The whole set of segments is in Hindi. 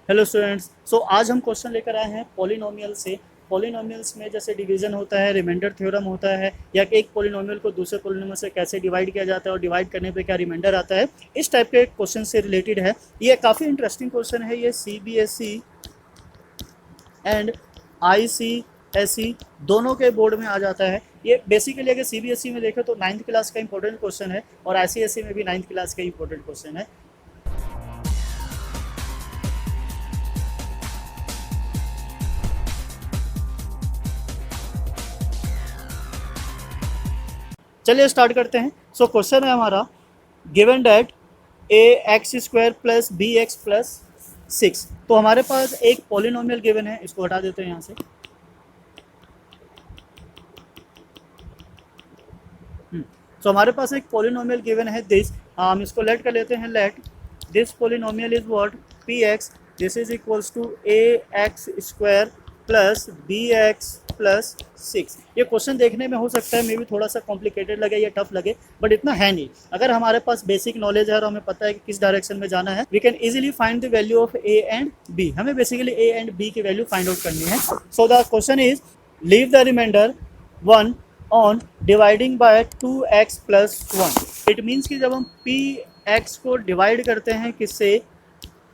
Hello students. आज हम क्वेश्चन लेकर आए हैं पॉलिनोमियल से। पॉलिनोमियल्स में जैसे डिवीजन होता है, रिमाइंडर थ्योरम होता है, या एक पॉलिनोमियल को दूसरे पॉलिनोमियल से कैसे डिवाइड किया जाता है और डिवाइड करने पे क्या रिमाइंडर आता है, इस टाइप के क्वेश्चन से रिलेटेड है। ये काफ़ी इंटरेस्टिंग क्वेश्चन है। ये सीबीएसई एंड आईसीएसई दोनों के बोर्ड में आ जाता है। ये बेसिकली अगर सीबीएसई में देखें तो 9th क्लास का इंपॉर्टेंट क्वेश्चन है, और आईसीएसई में भी 9th क्लास का इंपॉर्टेंट क्वेश्चन है। चलिए स्टार्ट करते हैं। क्वेश्चन है हमारा, given that a x square plus b x plus 6। तो हमारे पास एक पॉलिनोमियल गिवन है, इसको हटा देते हैं यहाँ से। हमारे पास एक पॉलिनोमियल गिवन है दिस, हम इसको लेट कर लेते हैं। Let this polynomial is what, P x, this is equals to a x square plus b x plus 6। ये क्वेश्चन देखने में हो सकता है मे भी थोड़ा सा कॉम्प्लिकेटेड लगे या टफ लगे, बट इतना है नहीं। अगर हमारे पास बेसिक नॉलेज है और हमें पता है कि किस डायरेक्शन में जाना है, we can easily find the value of a and b. हमें बेसिकली ए एंड बी की वैल्यू फाइंड आउट करनी है। So the question is, leave the remainder 1 on dividing by 2x plus 1। It means कि जब हम पी एक्स को डिवाइड करते हैं किससे,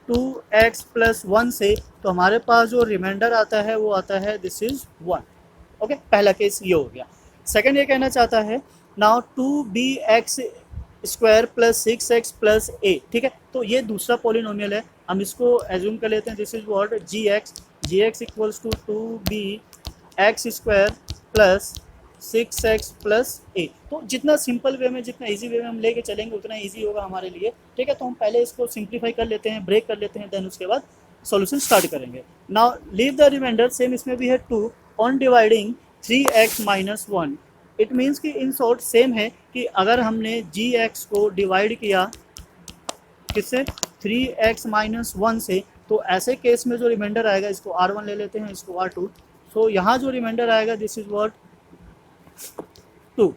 2x प्लस 1 से, तो हमारे पास जो रिमाइंडर आता है वो आता है दिस इज 1। ओके, पहला केस ये हो गया। सेकंड ये कहना चाहता है, now 2bx square plus 6x plus ए। ठीक है, तो ये दूसरा पॉलिनोमियल है, हम इसको एज्यूम कर लेते हैं this is what, G X equals to 2bx square plus 6x plus ए। तो जितना सिंपल वे में, जितना इजी वे में हम लेके चलेंगे उतना इजी होगा हमारे लिए। ठीक है, तो हम पहले इसको सिंप्लीफाई कर लेते हैं, ब्रेक कर लेते हैं, देन उसके बाद सॉल्यूशन स्टार्ट करेंगे। Now leave the remainder, same इसमें भी है 2 on dividing 3x minus 1। It means कि इन शॉर्ट सेम है कि अगर हमने जी एक्स को डिवाइड किया किससे, 3x माइनस 1 से, तो ऐसे केस में जो रिमाइंडर आएगा, इसको R1 ले लेते हैं, इसको R2। सो यहाँ जो रिमाइंडर आएगा this is what, 2।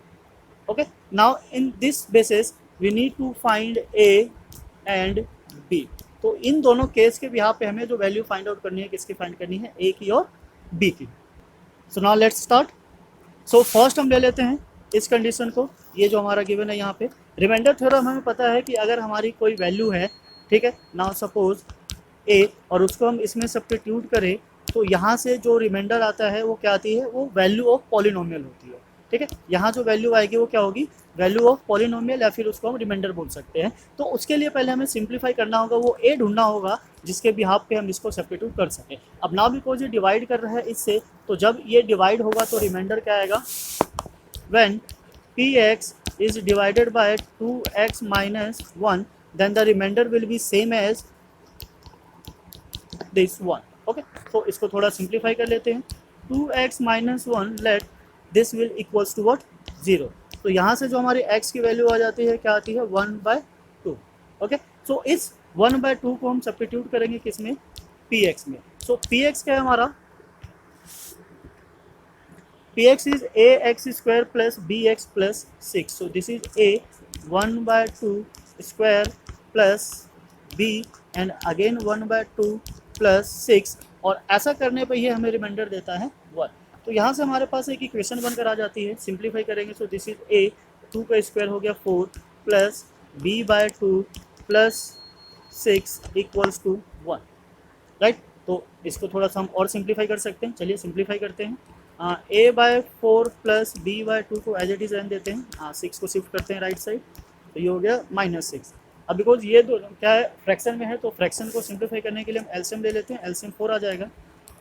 okay, now in this basis we need to find a and b। तो इन दोनों केस के यहाँ पे हमें जो वैल्यू फाइंड आउट करनी है, किसकी फाइंड करनी है, a की और b की। So now let's start. First हम ले लेते हैं इस कंडीशन को, ये जो हमारा गिवन है यहाँ पे रिमाइंडर थ्योरम, हमें पता है कि अगर हमारी कोई वैल्यू है, ठीक है, नाउ सपोज a, और उसको हम इसमें सब्स्टिट्यूट करें, तो यहाँ से जो रिमाइंडर आता है वो क्या आती है, वो वैल्यू ऑफ पॉलिनोमियल होती है। ठीक है, यहाँ जो वैल्यू आएगी वो क्या होगी, वैल्यू ऑफ पॉलिनोमियल, या फिर उसको हम रिमाइंडर बोल सकते हैं। तो उसके लिए पहले हमें सिंप्लीफाई करना होगा, वो ए ढूंढना होगा जिसके बिहाफ पे हम इसको सब्स्टिट्यूट कर सकें। अब ना बिकॉज ये डिवाइड कर रहा है इससे, तो जब ये डिवाइड होगा तो रिमाइंडर क्या आएगा, when px is divided by 2x minus 1, then the remainder will be same as this 1। Okay, तो इसको थोड़ा सिंप्लीफाई कर लेते हैं। 2x minus 1, let this will equals to what, 0। तो यहाँ से जो हमारी x की वैल्यू आ जाती है, क्या आती है, 1/2। ओके, सो इस 1/2 को हम सब्स्टिट्यूट करेंगे किसमें, px में। सो px क्या है हमारा, px is ax square plus bx plus 6। so this is a 1/2 square plus b and again 1/2 plus 6, और ऐसा करने पर ये हमें रिमाइंडर देता है 1। तो यहाँ से हमारे पास एक इक्वेशन बनकर आ जाती है, सिंप्लीफाई करेंगे। सो दिस इज a, 2 का स्क्वायर हो गया 4 plus b/2 plus 6 equals to 1। Right, तो इसको थोड़ा सा हम और सिंप्लीफाई कर सकते हैं। चलिए सिंप्लीफाई करते हैं। a/4 प्लस b/2 को एज इट इज रहने देते हैं, 6 को शिफ्ट करते हैं राइट साइड, तो ये हो गया -6। अब बिकॉज ये दो क्या है, फ्रैक्शन में है, तो फ्रैक्शन को सिंप्लीफाई करने के लिए हम एलसीएम ले लेते हैं। एलसीएम 4 आ जाएगा।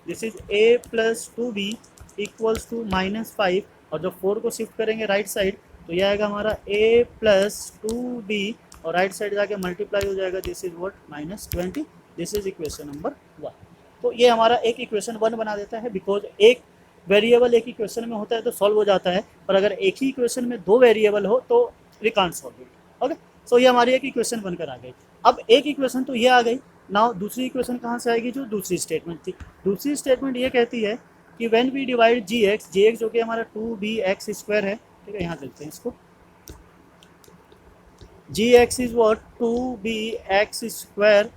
This is a plus 2b equals to -5, और जब 4 को शिफ्ट करेंगे राइट साइड, तो यह आएगा हमारा a प्लस 2b, और राइट साइड जाके मल्टीप्लाई हो जाएगा, this is what, -20। This is equation number 1। तो ये हमारा एक इक्वेशन 1 बना देता है, बिकॉज एक वेरिएबल एक इक्वेशन में होता है तो सॉल्व हो जाता है, पर अगर एक ही इक्वेशन में 2 वेरिएबल हो तो we can't solve it. Okay, so ये हमारी एक इक्वेशन बनकर आ गई। अब एक इक्वेशन तो ये आ गई, नाउ दूसरी इक्वेशन कहाँ से आएगी, जो दूसरी स्टेटमेंट थी। दूसरी स्टेटमेंट ये कहती है कि when we divide g x जो कि हमारा 2bx स्क्वायर है, ठीक है, यहाँ देखते हैं इसको, G X is what, 2bx square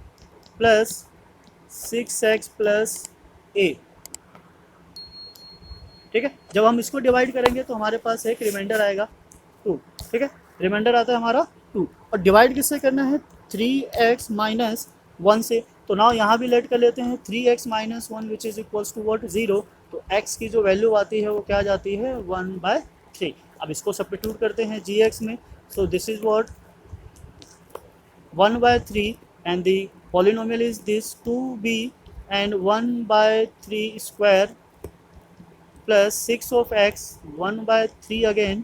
plus 6x plus a। ठीक है, जब हम इसको डिवाइड करेंगे तो हमारे पास एक रिमाइंडर आएगा 2। ठीक है, रिमाइंडर आता है हमारा 2 और डिवाइड किससे करना है 3x माइनस 1 से। तो ना यहाँ भी लेट कर लेते हैं 3x minus 1 which is equals to what 0। तो x की जो वैल्यू आती है वो क्या जाती है 1/3। अब इसको सब्स्टिट्यूट करते हैं gx में। सो this is what 1/3 and the polynomial is this 2b and 1/3 square plus 6 of x 1/3 again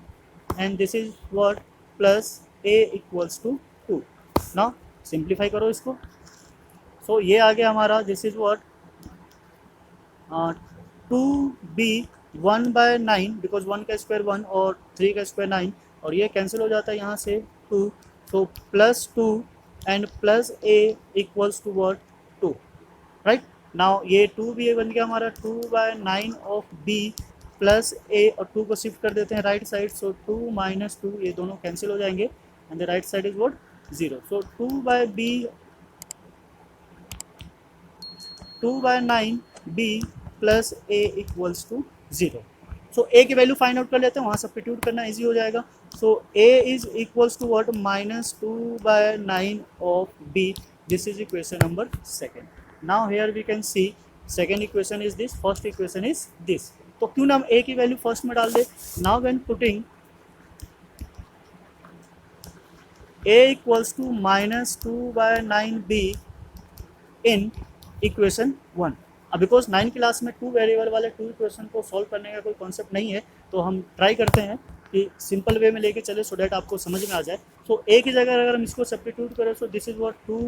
and this is what plus a equals to 2। now simplify करो इसको। so ये आ गया हमारा this is what 2b 1/9 because 1 का स्क्वायर 1 और 3 का स्क्वायर 9 और ये कैंसिल हो जाता है यहाँ से 2। so plus 2 and plus a equals to what 2 right. Now ये 2b बन गया हमारा 2/9 ऑफ b प्लस a और 2 को शिफ्ट कर देते हैं राइट साइड। सो 2 माइनस 2 ये दोनों कैंसिल हो जाएंगे and the right side is what 0। So 2/9 b plus a equals to 0। So a की वैल्यू फाइंड आउट कर लेते हैं, वहाँ सब्स्टिट्यूट करना इजी हो जाएगा। So a is equals to what minus 2/9 of b। This is equation number 2। now here we can see second equation is this, first equation is this। तो क्यों ना हम a की वैल्यू फर्स्ट में डाल दे। now when putting a equals to minus 2/9b in equation 1। अब बिकॉज 9 क्लास में 2 वेरिएबल वाले 2 इक्वेशन को सॉल्व करने का कोई कॉन्सेप्ट नहीं है तो हम ट्राई करते हैं कि सिंपल वे में लेके चले सो डैट आपको समझ में आ जाए। सो a की जगह अगर हम इसको सब्स्टिट्यूट करें so this is what 2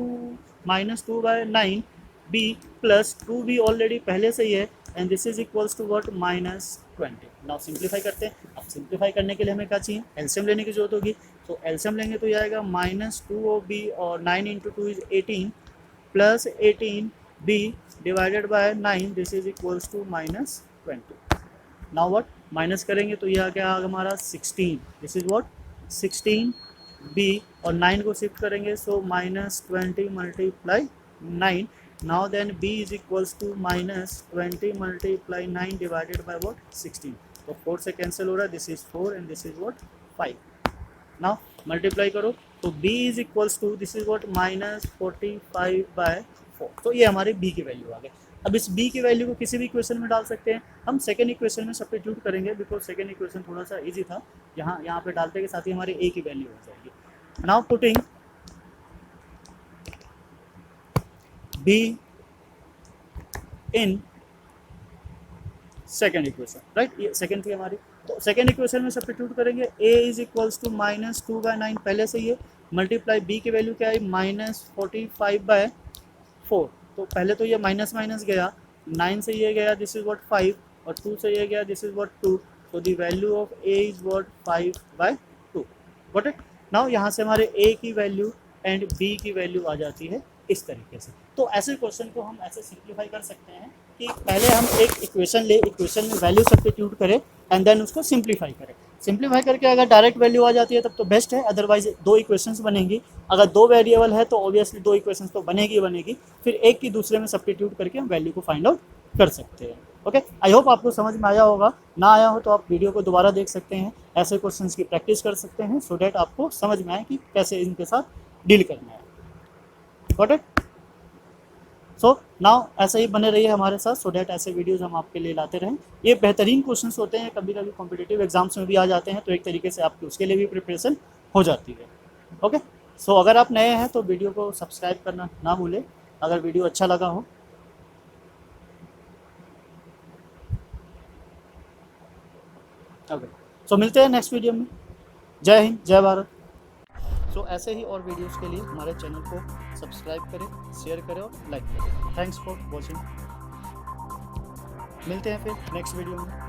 minus 2/9 b plus 2b already पहले से ही है and this is equals to what minus 20। Now simplify करते हैं। अब सिंप्लीफाई करने के लिए हमें क्या चाहिए एलसीएम लेने की जरूरत होगी। तो एलसीएम लेंगे तो ये आएगा माइनस 2 ऑफ b और 9 into 2 is 18 plus 18b divided by 9 this is equals to minus 20। Now what minus करेंगे तो ये आ गया हमारा 16। दिस इज व्हाट 16b और 9 को शिफ्ट करेंगे so minus 20 multiply 9। now then b is equals to minus 20 multiply 9 divided by what 16। तो 4 से कैंसिल हो रहा है this is 4 and this is what 5। now multiply करो तो b is equals to this is what minus 45/4। तो ये हमारे b की वैल्यू आ गई। अब इस b की वैल्यू को किसी भी इक्वेशन में डाल सकते हैं। हम सेकेंड इक्वेशन में सब्स्टिट्यूट करेंगे बिकॉज सेकेंड इक्वेशन थोड़ा सा इजी था। यहाँ पे डालते के साथ ही हमारी a की वैल्यू हो जाएगी। Now putting b in second equation right, ये सेकेंड थी हमारी। तो सेकेंड इक्वेशन में सब्स्टिट्यूट करेंगे a is equals to minus 2/9 पहले से ही है मल्टीप्लाई b की वैल्यू क्या आई माइनस 45/4। तो पहले तो ये माइनस माइनस गया 9 से ये गया दिस इज व्हाट 5 और 2 से ये गया दिस इज व्हाट 2। तो the value of a is what 5/2। Got it. Now यहाँ से हमारे a की वैल्यू एंड b की वैल्यू आ जाती है इस तरीके से। तो ऐसे क्वेश्चन को हम ऐसे सिंप्लीफाई कर सकते हैं कि पहले हम एक इक्वेशन ले, इक्वेशन में वैल्यू सब्स्टिट्यूट करें एंड देन उसको सिंप्लीफाई करें। सिंप्लीफाई करके अगर डायरेक्ट वैल्यू आ जाती है तब तो बेस्ट है, अदरवाइज 2 इक्वेशंस बनेंगी। अगर 2 वेरिएबल है तो ऑब्वियसली 2 इक्वेशंस तो बनेगी बनेगी, फिर एक की दूसरे में सब्स्टिट्यूट करके हम वैल्यू को फाइंड आउट कर सकते हैं। ओके, आई होप आपको समझ में आया होगा। ना आया हो तो आप वीडियो को दोबारा देख सकते हैं, ऐसे क्वेश्चन की प्रैक्टिस कर सकते हैं सो डैट आपको समझ में आए कि कैसे इनके साथ डील करना है। Got it. सो नाउ ऐसे ही बने रहिए हमारे साथ सो डैट ऐसे वीडियोस हम आपके लिए लाते रहें। ये बेहतरीन क्वेश्चंस होते हैं, कभी कभी कॉम्पिटिटिव एग्जाम्स में भी आ जाते हैं तो एक तरीके से आपकी उसके लिए भी प्रिपरेशन हो जाती है। ओके, सो अगर आप नए हैं तो वीडियो को सब्सक्राइब करना ना भूलें अगर वीडियो अच्छा लगा हो। ओके, सो मिलते हैं नेक्स्ट वीडियो में। जय हिंद, जय भारत। सो ऐसे ही और वीडियोस के लिए हमारे चैनल को सब्सक्राइब करें, शेयर करें और लाइक करें। Thanks for watching. मिलते हैं फिर नेक्स्ट वीडियो में।